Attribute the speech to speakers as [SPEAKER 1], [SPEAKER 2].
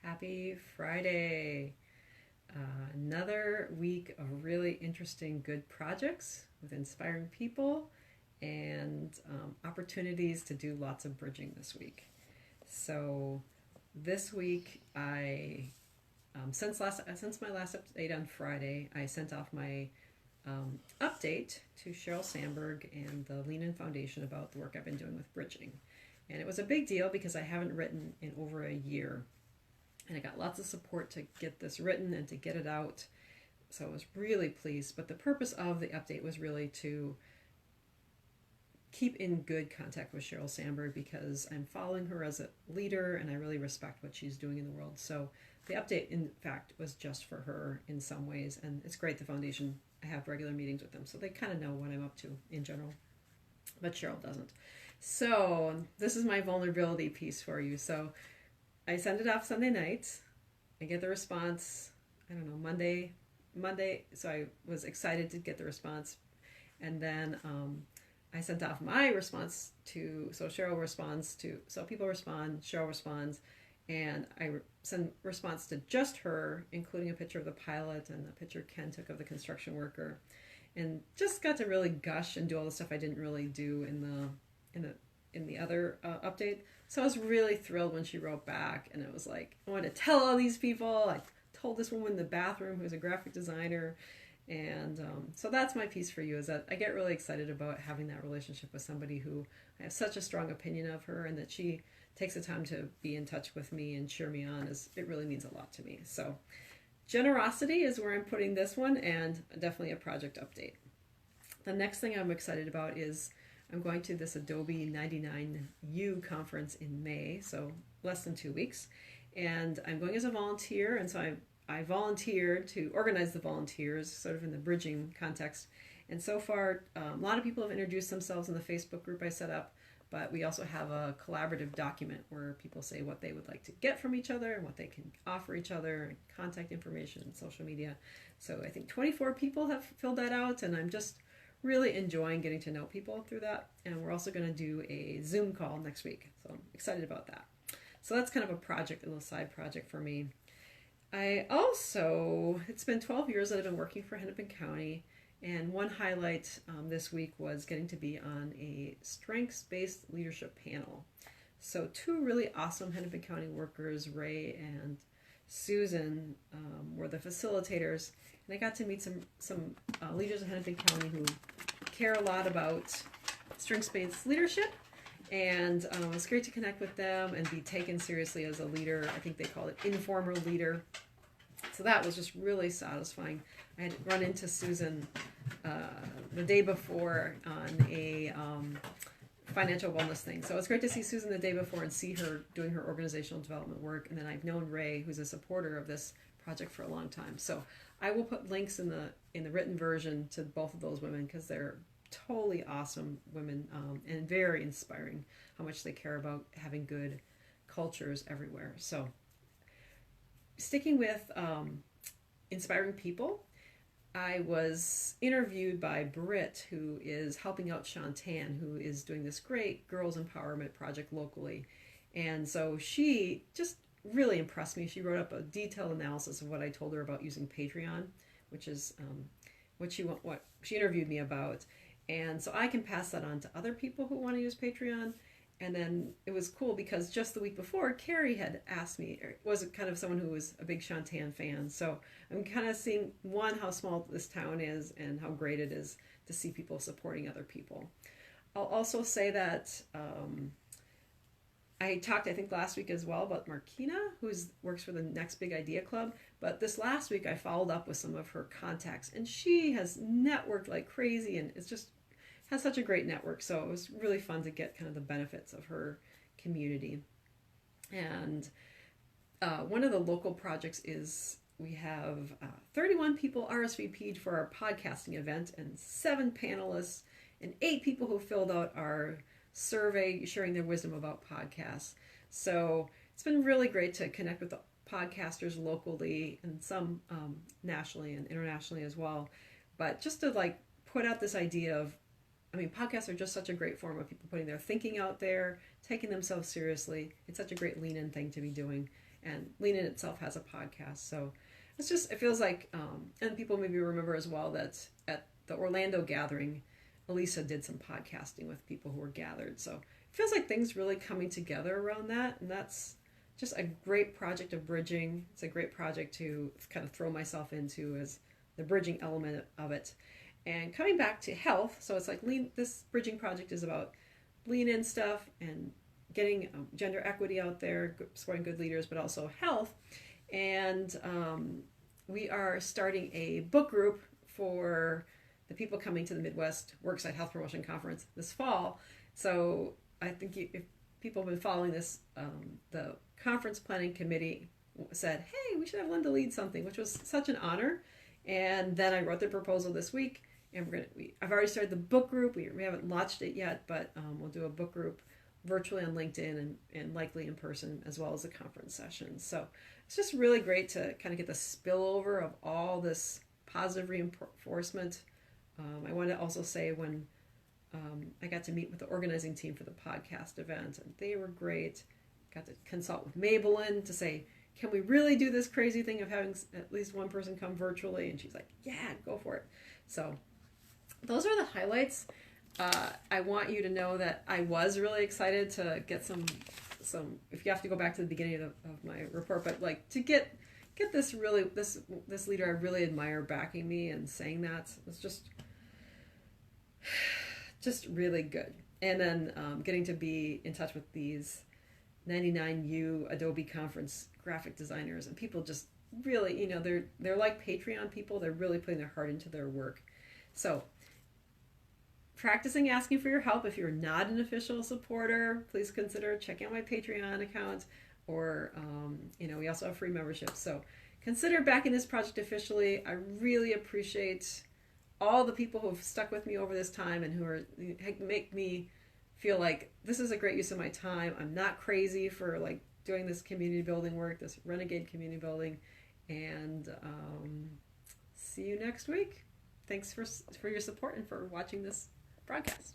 [SPEAKER 1] Happy Friday. Another week of really interesting, good projects with inspiring people and opportunities to do lots of bridging this week. So, this week, since my last update on Friday, I sent off my update to Sheryl Sandberg and the Lean In Foundation about the work I've been doing with bridging. And it was a big deal because I haven't written in over a year. And I got lots of support to get this written and to get it out. So I was really pleased. But the purpose of the update was really to keep in good contact with Sheryl Sandberg because I'm following her as a leader and I really respect what she's doing in the world. So the update, in fact, was just for her in some ways. And it's great the foundation, I have regular meetings with them. So they kind of know what I'm up to in general. But Sheryl doesn't. So this is my vulnerability piece for you. So I send it off Sunday night. I get the response, I don't know, Monday. So I was excited to get the response. And then I sent off my response so Sheryl responds so people respond, Sheryl responds, and I send response to just her, including a picture of the pilot and the picture Ken took of the construction worker. And just got to really gush and do all the stuff I didn't really do in the other update. So I was really thrilled when she wrote back, and it was like, I wanted to tell all these people. I told this woman in the bathroom who's a graphic designer. And so that's my piece for you, is that I get really excited about having that relationship with somebody who I have such a strong opinion of her, and that she takes the time to be in touch with me and cheer me on. It really means a lot to me. So generosity is where I'm putting this one, and definitely a project update. The next thing I'm excited about is I'm going to this Adobe 99U conference in May, so less than 2 weeks. And I'm going as a volunteer, and so I volunteered to organize the volunteers, sort of in the bridging context. And so far, a lot of people have introduced themselves in the Facebook group I set up, but we also have a collaborative document where people say what they would like to get from each other and what they can offer each other, and contact information and social media. So I think 24 people have filled that out, and I'm just really enjoying getting to know people through that. And we're also going to do a Zoom call next week. So I'm excited about that. So that's kind of a project, a little side project for me. It's been 12 years that I've been working for Hennepin County. And one highlight this week was getting to be on a strengths-based leadership panel. So two really awesome Hennepin County workers, Ray and Susan, were the facilitators. And I got to meet some leaders in Hennepin County who care a lot about strengths-based leadership. And it was great to connect with them and be taken seriously as a leader. I think they call it informal leader. So that was just really satisfying. I had run into Susan the day before on a financial wellness thing. So it's great to see Susan the day before and see her doing her organizational development work. And then I've known Ray, who's a supporter of this project, for a long time. So I will put links in the written version to both of those women because they're totally awesome women and very inspiring how much they care about having good cultures everywhere. So sticking with inspiring people, I was interviewed by Britt, who is helping out Shantan, who is doing this great girls empowerment project locally. And so she just really impressed me. She wrote up a detailed analysis of what I told her about using Patreon, which is what she interviewed me about. And so I can pass that on to other people who want to use Patreon. And then it was cool because just the week before, Carrie had asked me, was kind of someone who was a big Shantan fan. So I'm kind of seeing, one, how small this town is and how great it is to see people supporting other people. I'll also say that I talked, I think, last week as well about Markina, who works for the Next Big Idea Club. But this last week, I followed up with some of her contacts. And she has networked like crazy, and it's just has such a great network. So it was really fun to get kind of the benefits of her community. And one of the local projects is we have 31 people RSVP'd for our podcasting event, and 7 panelists and 8 people who filled out our survey sharing their wisdom about podcasts. So it's been really great to connect with the podcasters locally and some nationally and internationally as well. But just to put out this idea of, podcasts are just such a great form of people putting their thinking out there, taking themselves seriously. It's such a great lean-in thing to be doing. and Lean In itself has a podcast. So it feels like, and people maybe remember as well that at the Orlando gathering, Elisa did some podcasting with people who were gathered. So it feels like things really coming together around that, and that's just a great project of bridging. It's a great project to kind of throw myself into as the bridging element of it. And coming back to health, so it's like this bridging project is about Lean In stuff and getting gender equity out there, supporting good leaders, but also health. And we are starting a book group for the people coming to the Midwest Worksite Health Promotion Conference this fall. So I think if people have been following this, the conference planning committee said, hey, we should have Linda lead something, which was such an honor. And then I wrote the proposal this week, and I've already started the book group. We haven't launched it yet, but we'll do a book group virtually on LinkedIn and likely in person, as well as the conference sessions. So it's just really great to kind of get the spillover of all this positive reinforcement. I want to also say when I got to meet with the organizing team for the podcast event, and they were great. Got to consult with Maybelline to say, can we really do this crazy thing of having at least one person come virtually? And she's like, yeah, go for it. So those are the highlights. I want you to know that I was really excited to get some, if you have to go back to the beginning of my report, but like to get this leader I really admire backing me and saying that. It's just really good. And then getting to be in touch with these 99U Adobe Conference graphic designers, and people just really, they're like Patreon people. They're really putting their heart into their work. So practicing asking for your help. If you're not an official supporter, please consider checking out my Patreon account, or we also have free memberships. So consider backing this project officially. I really appreciate all the people who have stuck with me over this time and who make me feel like this is a great use of my time. I'm not crazy for like doing this community building work, this renegade community building, and see you next week. Thanks for your support and for watching this broadcast.